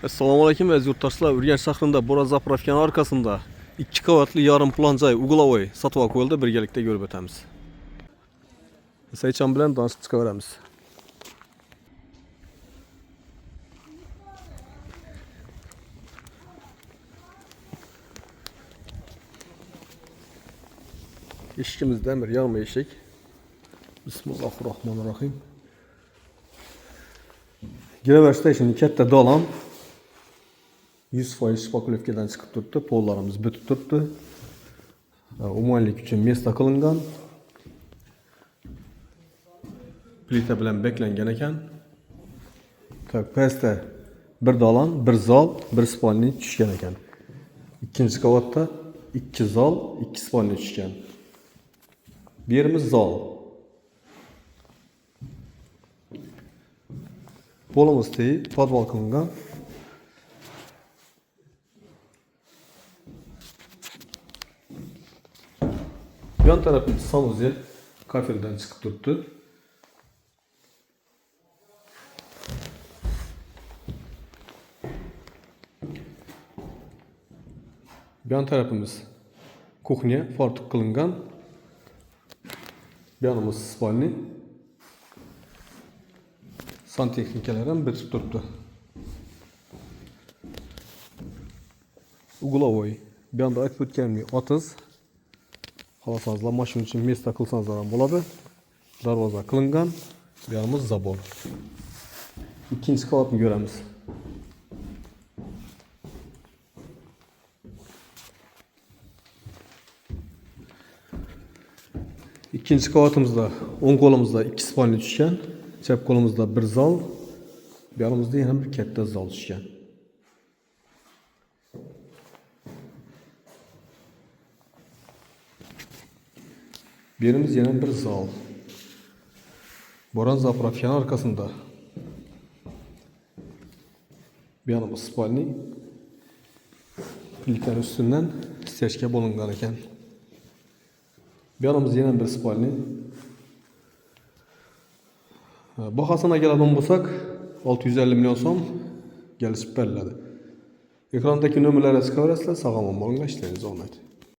Assalomu alaykum aziz yurtdoshlar. Urganch shahrida Boraz zapravkani orqasida 2 qavatli yarim plan joy uglovoy sotib qo'yildi. Birgalikda ko'rib o'tamiz. Saycham bilan tanishib chiqaveramiz. Eshigimizda bir yarım eshik. Bismillahirrahmanirrahim. Giraverishda şimdi katta dolan 100% shpakulovkadan chiqib turibdi. Pollarimiz bitib turibdi. Umumanlik uchun mesta qilingan. Plita bilan beklangan ekan. Tak pastda bir dolan, bir zal, bir spalni tushgan ekan. Ikkinchi qavatda 2 zal, 2 spalni tushgan. Bu yerimiz zal. Polimiz tegib, podval qilingan. Yan tarafımız sanuzel kafelden çıkıp tuttu. Yan tarafımız kuhnya, fartuk kılıngan. Yanımız spalni. Santexnikalardan bir tuttu. Uglovoy. Bir anda aytib o'tganimdek 30. Xalasanızlar maşın için mesta qilsanızlar ham bo'ladi. Darvoza qilingan. Bu yerimiz zabor. İkinci qavatni ko'ramiz. İkinci qavatımızda o'ng qo'limizda 2 spalni tushgan, chap qo'limizda bir zal, bu yerimizda yana bir katta zal tushgan. Birimiz yana bir zal. Boran zapravkani arkasında. Bir yanımız spalni. Plitani üstünden stechka bo'lingan ekan. Bir yanımız yana bir spalni. Bahasına keladigan bo'lsak, 650 milyon so'm kelishib beriladi. Ekrandagi nomerlarga chiqaverasizlar, sog'lom bo'linglar, ishlaymiz, omad.